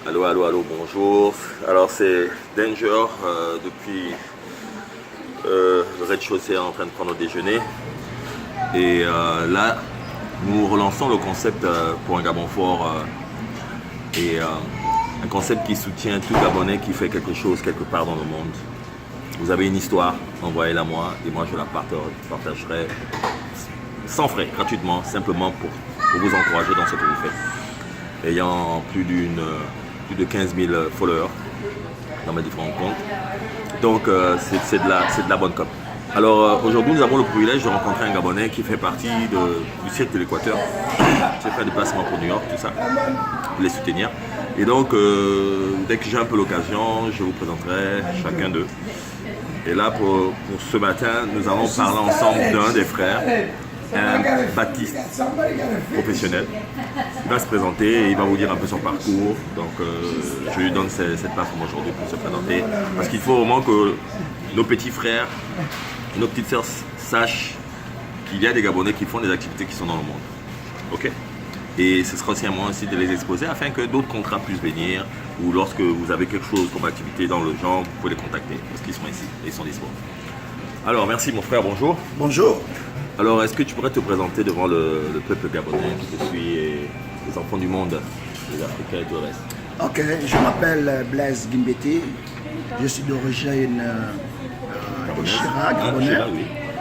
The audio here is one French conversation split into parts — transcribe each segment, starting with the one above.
Allô, allô, allô, bonjour. Alors c'est Danger depuis le rez-de-chaussée en train de prendre le déjeuner. Et là, nous relançons le concept pour un Gabon fort et un concept qui soutient tout Gabonais qui fait quelque chose quelque part dans le monde. Vous avez une histoire, envoyez-la moi et moi je la partagerai sans frais, gratuitement, simplement pour vous encourager dans ce que vous faites. Ayant plus de 15 000 followers dans mes différents comptes. Donc c'est de la bonne com. Alors aujourd'hui nous avons le privilège de rencontrer un Gabonais qui fait partie du cirque de l'Équateur. J'ai fait des placements pour New York, tout ça, pour les soutenir. Et donc dès que j'ai un peu l'occasion, je vous présenterai chacun d'eux. Et là pour ce matin, nous allons parler ensemble d'un des frères, un Baptiste professionnel. Il va se présenter et il va vous dire un peu son parcours. Donc je lui donne cette plateforme aujourd'hui pour se présenter. Parce qu'il faut vraiment que nos petits frères et nos petites sœurs sachent qu'il y a des Gabonais qui font des activités qui sont dans le monde. Ok? Et ce sera aussi un moyen aussi de les exposer afin que d'autres contrats puissent venir. Ou lorsque vous avez quelque chose comme activité dans le genre, vous pouvez les contacter parce qu'ils sont ici et ils sont disponibles. Alors merci mon frère, bonjour. Bonjour. Alors, est-ce que tu pourrais te présenter devant le peuple gabonais qui te suit et les enfants du monde, les Africains et tout le reste? Ok, je m'appelle Blaise Gimbeti. Je suis d'origine Échira, gabonais.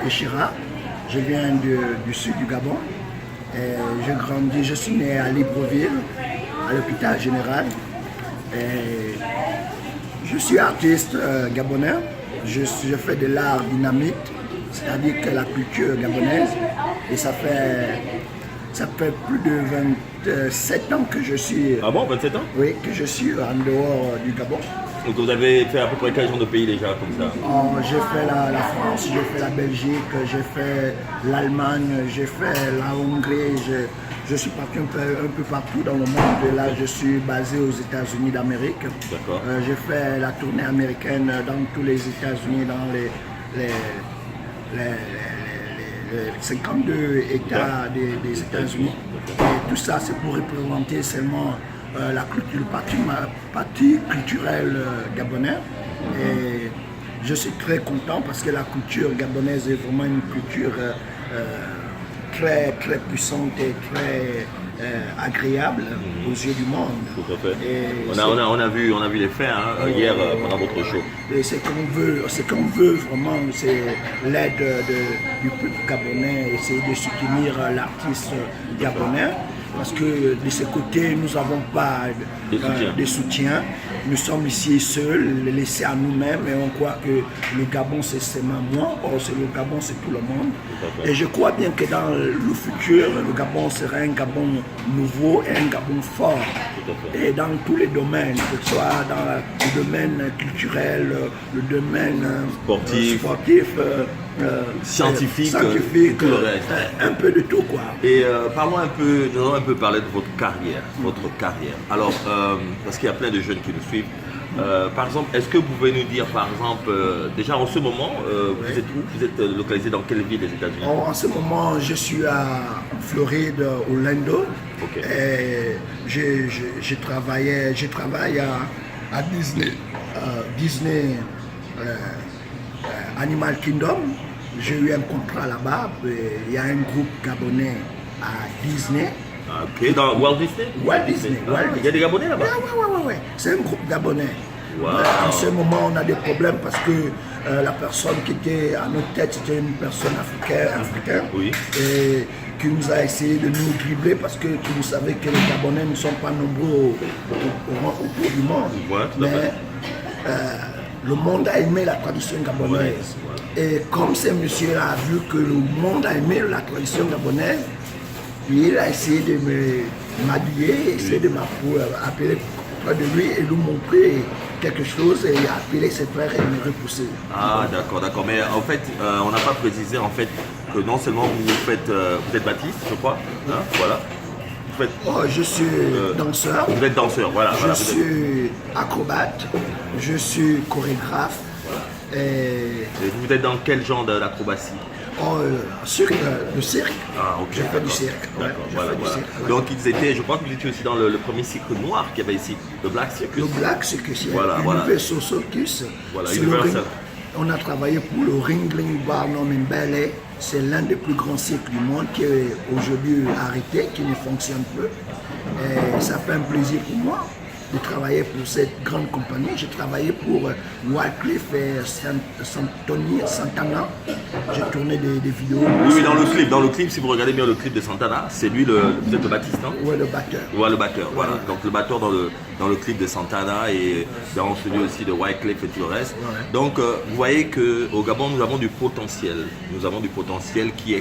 Échira. Je viens du sud du Gabon. Et je suis né à Libreville, à l'hôpital général. Et je suis artiste gabonais. Je fais de l'art dynamique, c'est-à-dire que la culture gabonaise, et ça fait plus de 27 ans que je suis... Ah bon, 27 ans? Oui, que je suis en dehors du Gabon. Donc vous avez fait à peu près quel genre de pays déjà comme ça? J'ai fait la France, j'ai fait la Belgique, j'ai fait l'Allemagne, j'ai fait la Hongrie, je suis parti un peu partout dans le monde. Et là, je suis basé aux États-Unis d'Amérique. D'accord. J'ai fait la tournée américaine dans tous les États-Unis, dans les 52 États des États-Unis. Et tout ça, c'est pour représenter seulement la culture, partie culturelle gabonaise. Et je suis très content parce que la culture gabonaise est vraiment une culture très, très puissante et très agréable aux yeux du monde. Tout à fait. On a vu les faits hier pendant votre show. Et ce qu'on veut vraiment, c'est l'aide du peuple gabonais, essayer de soutenir l'artiste gabonais. Parce que de ce côté, nous n'avons pas de soutien. Nous sommes ici seuls, laissés à nous-mêmes, et on croit que le Gabon c'est seulement moi, or le Gabon c'est tout le monde. Et je crois bien que dans le futur, le Gabon sera un Gabon nouveau et un Gabon fort. Et dans tous les domaines, que ce soit dans le domaine culturel, le domaine sportif, scientifique, tout le reste. Un peu de tout quoi. Et parlons un peu, nous allons un peu parler de votre carrière. Alors, parce qu'il y a plein de jeunes qui nous suivent. Par exemple, est-ce que vous pouvez nous dire, par exemple, déjà en ce moment, vous êtes où? Vous êtes localisé dans quelle ville des États-Unis? En ce moment, je suis à Floride, Orlando. Okay. Et je travaille à Disney. Disney Animal Kingdom. J'ai eu un contrat là-bas. Il y a un groupe gabonais à Disney. Ok, dans Walt Disney? Walt Disney. Il y a des Gabonais là-bas? Oui. C'est un groupe gabonais. Wow. En ce moment, on a des problèmes parce que la personne qui était à notre tête, c'était une personne africaine. Oui. Et qui nous a essayé de nous dribbler parce que vous savez que les Gabonais ne sont pas nombreux autour du monde. Ouais, tout à fait. Le monde a aimé la tradition gabonaise. Ouais. Et comme ce monsieur-là a vu que le monde a aimé la tradition gabonaise, il a essayé de m'habiller, essayé de m'appeler près de lui et lui montrer quelque chose et il a appelé ses frères et me repousser. Ah d'accord. Mais en fait, on n'a pas précisé en fait que non seulement vous êtes Baptiste, je crois, hein, voilà. Je suis danseur. Vous êtes danseur, voilà. Je suis acrobate, je suis chorégraphe. Et vous êtes dans quel genre d'acrobatie? Oh, le cirque. Ah, ok. J'ai fait du cirque. D'accord, J'ai voilà, fait du voilà. cirque, ouais. Donc ils étaient, je crois que vous étiez aussi dans le premier cirque noir qu'il y avait ici, le Black Circus. Le Black Circus, Voilà, voilà. Universal Circus. Voilà, C'est Universal. le ring. On a travaillé pour le Ringling Barnum and Bailey. C'est l'un des plus grands cirques du monde qui est aujourd'hui arrêté, qui ne fonctionne plus. Et ça fait un plaisir pour moi de travailler pour cette grande compagnie. J'ai travaillé pour Wycliffe et Santana. J'ai tourné des vidéos. Oui, oui, dans le clip, si vous regardez bien le clip de Santana, c'est lui vous êtes le Baptiste, non? Ouais, le batteur. Ouais, le batteur, voilà. Donc le batteur dans le clip de Santana et dans celui aussi de Wycliffe et tout le reste. Ouais. Donc vous voyez qu'au Gabon, nous avons du potentiel. Nous avons du potentiel qui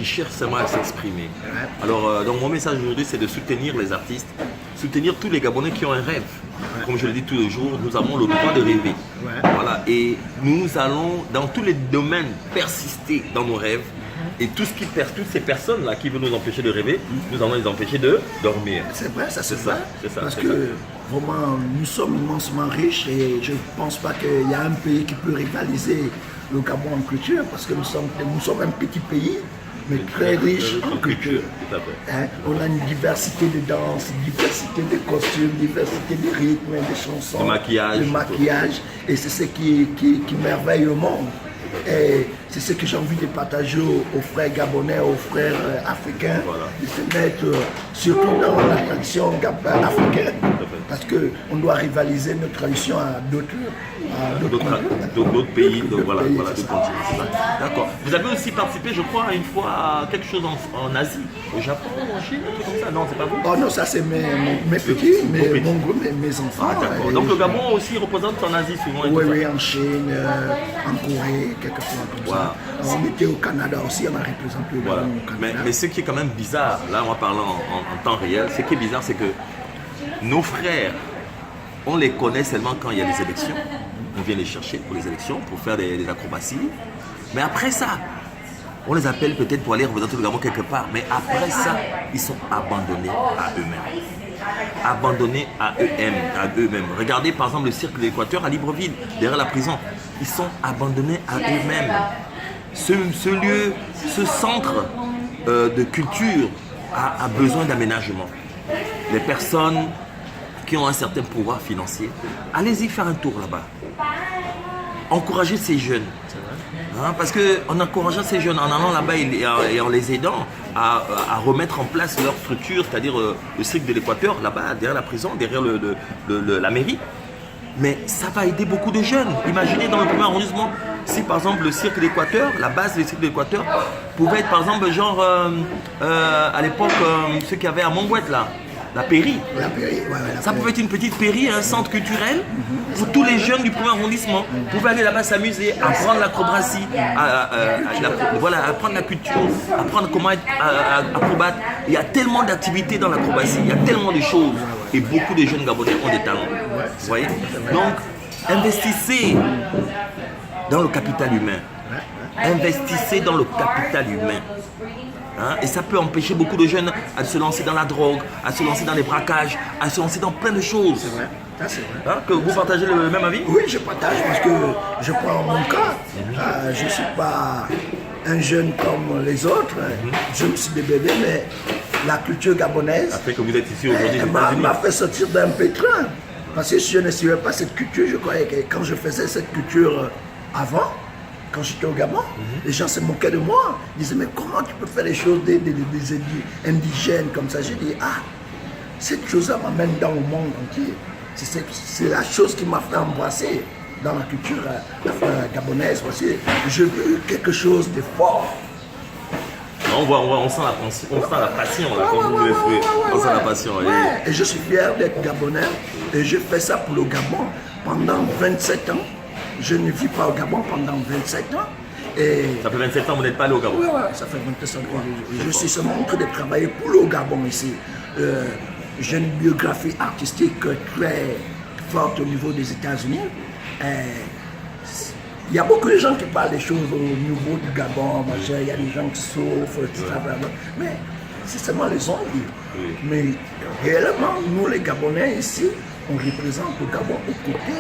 cherche seulement à s'exprimer. Ouais. Alors, donc mon message aujourd'hui, c'est de soutenir les artistes, soutenir tous les Gabonais qui ont un rêve. Ouais. Comme je le dis tous les jours, nous avons le droit de rêver. Ouais. Voilà. Et nous allons, dans tous les domaines, persister dans nos rêves. Et toutes ces personnes-là qui veulent nous empêcher de rêver, nous allons les empêcher de dormir. C'est vrai, ça c'est C'est ça, vrai. c'est ça, Parce c'est que ça. vraiment, nous sommes immensement riches et je ne pense pas qu'il y a un pays qui peut rivaliser le Gabon en culture parce que nous sommes un petit pays, mais très riche en culture. Tout à fait. Hein, on a une diversité de danse, diversité de costumes, diversité de rythmes, de chansons, De maquillage. Et c'est ce qui merveille le monde. Et c'est ce que j'ai envie de partager aux frères gabonais, aux frères africains, Voilà. de se mettre surtout dans la tradition africaine, parce qu'on doit rivaliser notre tradition à d'autres D'autres pays, D'autres voilà, pays, voilà, c'est d'autres continents, c'est ça. D'accord. Vous avez aussi participé, je crois, une fois à quelque chose en Asie, au Japon, en Chine, un truc comme ça. Non, c'est pas vous? Oh non, ça c'est mes petits, petits. mon groupe, mes enfants. Ah, d'accord. Et Donc le Gabon aussi représente en Asie souvent. Et Oui, tout ça. oui, en Chine, en Corée, quelquefois comme ça. On était au Canada aussi, on a représenté le Voilà. Gabon au Canada. Mais ce qui est quand même bizarre, là on va parler en temps réel, ce qui est bizarre, c'est que nos frères, on les connaît seulement quand il y a des élections. On vient les chercher pour les élections, pour faire des acrobaties. Mais après ça, on les appelle peut-être pour aller représenter le Gabon quelque part. Mais après ça, ils sont abandonnés à eux-mêmes. Abandonnés à eux-mêmes. Regardez par exemple le cirque de l'Équateur à Libreville, derrière la prison. Ils sont abandonnés à eux-mêmes. Ce lieu, ce centre de culture a besoin d'aménagement. Les personnes qui ont un certain pouvoir financier, allez-y faire un tour là-bas. Encouragez ces jeunes. Hein, parce qu'en encourageant ces jeunes, en allant là-bas et en les aidant à remettre en place leur structure, c'est-à-dire le cirque de l'Équateur, là-bas, derrière la prison, derrière la mairie, mais ça va aider beaucoup de jeunes. Imaginez dans le premier arrondissement, si par exemple le cirque de l'Équateur, la base du cirque de l'Équateur, pouvait être par exemple genre à l'époque, ceux qu'il y avait à Montbouette là, la Pairie. La Pairie, ouais, la Ça Pairie. pouvait être une petite pairie, un centre culturel pour tous les jeunes du premier arrondissement. Vous pouvez aller là-bas s'amuser, apprendre l'acrobatie, voilà, apprendre la culture, apprendre comment être acrobate. Il y a tellement d'activités dans l'acrobatie, il y a tellement de choses. Et beaucoup de jeunes Gabonais ont des talents. Vous voyez? Donc, investissez dans le capital humain. Investissez dans le capital humain. Hein, et ça peut empêcher beaucoup de jeunes à se lancer dans la drogue, à se lancer dans les braquages, à se lancer dans plein de choses. C'est vrai, ça c'est vrai. Hein, que vous partagez le même avis? Oui, je partage parce que je prends mon cas. Je ne suis pas un jeune comme les autres. Je me suis des bébés, mais la culture gabonaise Après que vous êtes ici aujourd'hui aux États-Unis. m'a fait sortir d'un pétrin. Parce que si je ne suivais pas cette culture, je croyais que quand je faisais cette culture avant, quand j'étais au Gabon, les gens se moquaient de moi. Ils disaient, mais comment tu peux faire les choses des indigènes comme ça? J'ai dit, cette chose-là m'amène dans le monde entier. C'est la chose qui m'a fait embrasser dans la culture gabonaise. Parce que je veux quelque chose de fort. On sent la passion là, quand vous le faites. On sent la passion. Ouais. Et je suis fier d'être gabonais et je fais ça pour le Gabon pendant 27 ans. Je ne vis pas au Gabon pendant 27 ans. Et Ça fait 27 ans que vous n'êtes pas allé au Gabon. ouais, ça fait 27 ans que je suis seulement en train de travailler pour le Gabon ici. J'ai une biographie artistique très forte au niveau des États-Unis. Il y a beaucoup de gens qui parlent des choses au niveau du Gabon, machin. Il y a des gens qui souffrent, tout ça, mais c'est seulement les ondes. Oui. Mais réellement, nous les Gabonais ici, on représente le Gabon au côté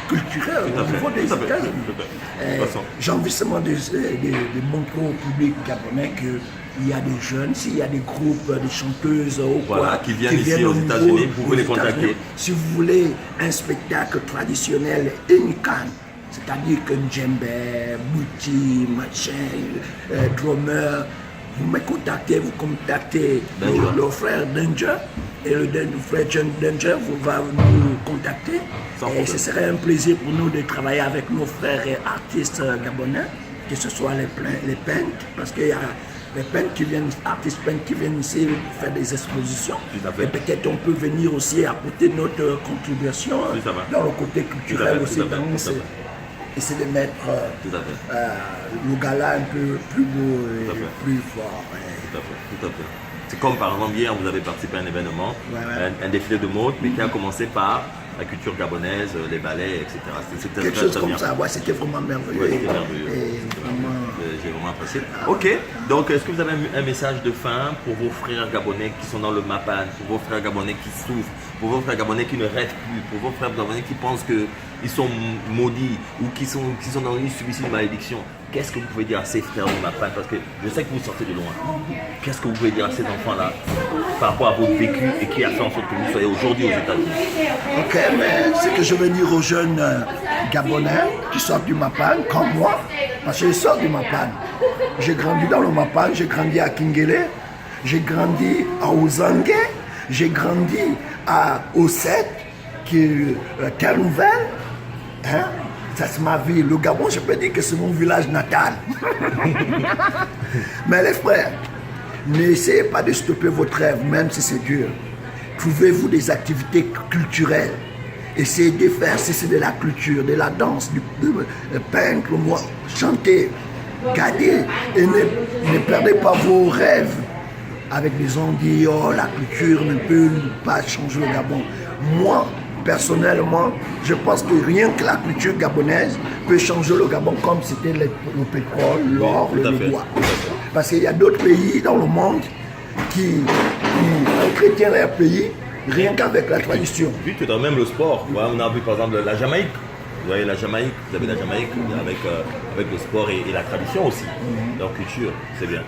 culturel au niveau des États-Unis. J'ai envie seulement de montrer au public gabonais qu'il y a des jeunes, s'il y a des groupes, des chanteuses qui viennent ici aux États-Unis, vous pouvez les contacter. Si vous voulez un spectacle traditionnel Nkan, c'est-à-dire que Djembe, Bouti, machin, drummer, vous me contactez, vous contactez le frère Danger et le frère Danger va nous contacter. Et ce serait un plaisir pour nous de travailler avec nos frères et artistes gabonais, que ce soit les peintres, parce qu'il y a les peintres qui viennent, artistes peintres qui viennent ici faire des expositions. Et peut-être on peut venir aussi apporter notre contribution dans le côté culturel aussi. Essayer de mettre le gala un peu plus beau et plus fort. Tout à fait. C'est comme par exemple hier, vous avez participé à un événement, un défilé de mode, mais qui a commencé par la culture gabonaise, les ballets, etc. C'était quelque chose comme ça, c'était vraiment merveilleux. C'était merveilleux. J'ai vraiment apprécié. Ok, donc est-ce que vous avez un message de fin pour vos frères gabonais qui sont dans le Mapan, pour vos frères gabonais qui souffrent, pour vos frères gabonais qui ne rêvent plus, pour vos frères gabonais qui pensent qu'ils sont maudits ou qui sont dans une subissent une malédiction? Qu'est-ce que vous pouvez dire à ces frères du Mapan? Parce que je sais que vous sortez de loin. Qu'est-ce que vous pouvez dire à ces enfants-là par rapport à votre vécu et qui a fait en sorte que vous soyez aujourd'hui aux États-Unis? Ok, mais ce que je veux dire aux jeunes Gabonais qui sortent du Mapan, comme moi, parce que je sors du Mapan. J'ai grandi dans le Mapan, j'ai grandi à Kingele, j'ai grandi à Ozangue, j'ai grandi à Osset, qui est Terre Nouvelle. Hein? Ça c'est ma vie. Le Gabon, je peux dire que c'est mon village natal. Mais les frères, n'essayez pas de stopper votre rêve, même si c'est dur. Trouvez-vous des activités culturelles. Essayez de faire, si c'est de la culture, de la danse, du peintre, chanter, gardez et ne perdez pas vos rêves. Avec des gens qui disent, oh, la culture ne peut pas changer le Gabon. Moi, personnellement, je pense que rien que la culture gabonaise peut changer le Gabon comme c'était le pétrole, l'or, le bois. Parce qu'il y a d'autres pays dans le monde qui entretiennent leur pays rien qu'avec la tradition. Oui, tout à même le sport. Ouais, on a vu par exemple la Jamaïque. Vous voyez la Jamaïque, vous avez la Jamaïque avec le sport et la tradition aussi. Leur culture, c'est bien.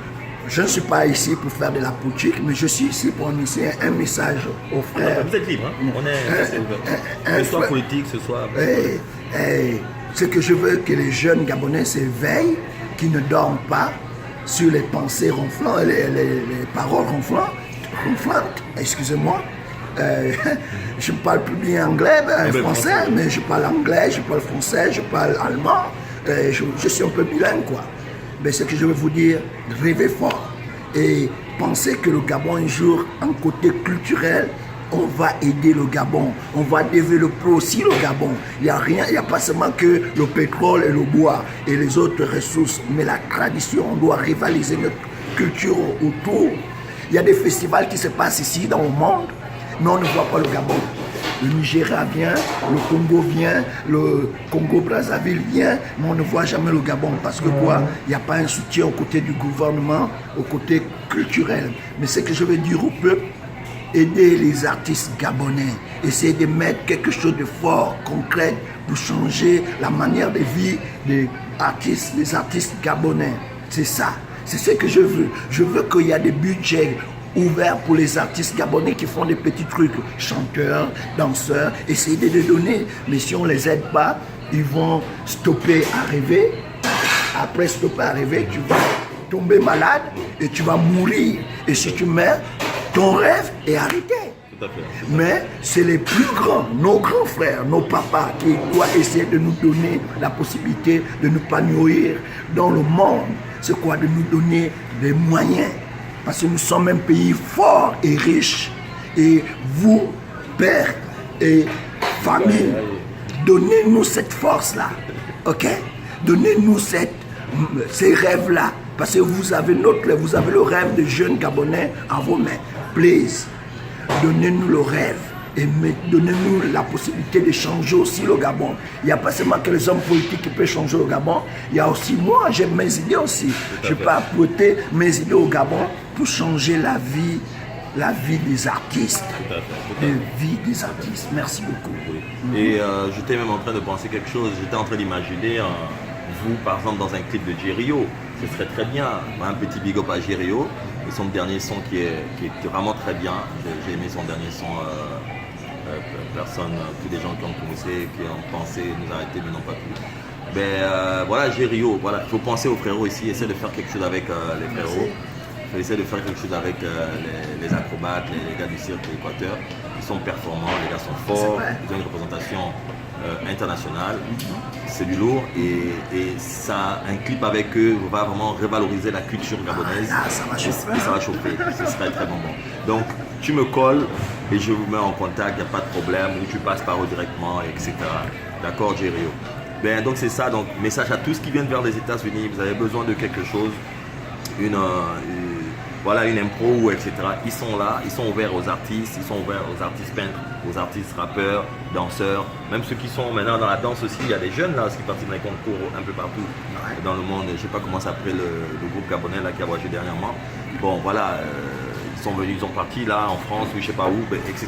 Je ne suis pas ici pour faire de la politique, mais je suis ici pour initier un message aux frères. Vous êtes libre, hein? On est que ce soit politique, ce soit... Ce que je veux que les jeunes Gabonais s'éveillent, qui ne dorment pas sur les pensées ronflantes, les paroles ronflantes, excusez-moi. Je ne parle plus bien anglais, français, mais je parle anglais, je parle français, je parle allemand. Je suis un peu bilingue, quoi. Mais ce que je veux vous dire, rêvez fort et pensez que le Gabon, un jour, en côté culturel, on va aider le Gabon, on va développer aussi le Gabon. Il n'y a rien, il n'y a pas seulement que le pétrole et le bois et les autres ressources, mais la tradition, on doit rivaliser notre culture autour. Il y a des festivals qui se passent ici dans le monde, mais on ne voit pas le Gabon. Le Nigeria vient, le Congo vient, le Congo-Brazzaville vient, mais on ne voit jamais le Gabon parce que quoi? Il n'y a pas un soutien au côté du gouvernement, au côté culturel. Mais ce que je veux dire au peuple, aider les artistes gabonais, essayer de mettre quelque chose de fort, concret, pour changer la manière de vie des artistes gabonais. C'est ça, c'est ce que je veux. Je veux qu'il y ait des budgets ouverts pour les artistes gabonais qui font des petits trucs, chanteurs, danseurs, essayer de les donner. Mais si on ne les aide pas, ils vont stopper à rêver. Après stopper à rêver, tu vas tomber malade et tu vas mourir. Et si tu meurs, ton rêve est arrêté. Mais c'est les plus grands, nos grands frères, nos papas qui doivent essayer de nous donner la possibilité de ne pas nourrir dans le monde. C'est quoi? De nous donner des moyens. Parce que nous sommes un pays fort et riche. Et vous, pères et famille, donnez-nous cette force-là. Ok? Donnez-nous ces rêves-là. Parce que vous avez vous avez le rêve de jeunes Gabonais en vos mains. Please, donnez-nous le rêve. Et donnez-nous la possibilité de changer aussi le Gabon. Il n'y a pas seulement que les hommes politiques qui peuvent changer le Gabon. Il y a aussi moi, j'ai mes idées aussi. Je peux apporter mes idées au Gabon pour changer la vie la vie des artistes. Tout à fait. La vie des artistes. Merci beaucoup. Oui. Et j'étais même en train de penser quelque chose. J'étais en train d'imaginer vous, par exemple, dans un clip de J-Rio. Ce serait très bien. Un petit big up à J-Rio. Et son dernier son qui est vraiment très bien. J'ai aimé son dernier son. Personne, tous les gens qui ont commencé, qui ont pensé nous arrêter, mais n'ont pas pu. Ben voilà, J-Rio. Voilà, il faut penser aux frérots ici. Essaie de faire quelque chose avec les frérots. Essaie de faire quelque chose avec les acrobates, les gars du cirque de l'Équateur. Ils sont performants, les gars sont forts, ils ont une représentation internationale. C'est du lourd et ça, un clip avec eux va vraiment revaloriser la culture gabonaise. Ça va chauffer. Et ça va chauffer, ce serait très bon. Donc tu me colles et je vous mets en contact, il n'y a pas de problème, ou tu passes par eux directement, etc. D'accord, J-Rio. Ben, donc c'est ça, donc message à tous qui viennent vers les États-Unis, vous avez besoin de quelque chose, voilà, une impro ou etc. Ils sont là, ils sont ouverts aux artistes, ils sont ouverts aux artistes peintres, aux artistes rappeurs, danseurs, même ceux qui sont maintenant dans la danse aussi. Il y a des jeunes là qui participent dans les concours un peu partout dans le monde. Je ne sais pas comment s'appelle le groupe gabonais là qui a voyagé dernièrement. Bon voilà, ils sont venus, ils sont partis là en France ou je ne sais pas où, etc.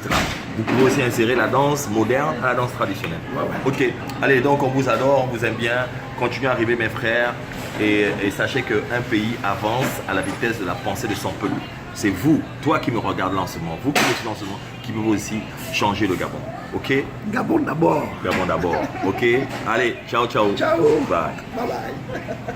Vous pouvez aussi insérer la danse moderne à la danse traditionnelle. Ok, allez, donc on vous adore, on vous aime bien. Continuez à arriver mes frères. Et sachez qu'un pays avance à la vitesse de la pensée de son peuple. C'est vous, toi qui me regarde là en ce moment, vous qui me suivez en ce moment, qui pouvez aussi changer le Gabon. Ok? Gabon d'abord. Gabon d'abord. Ok? Allez, ciao, ciao. Ciao. Bye. Bye bye.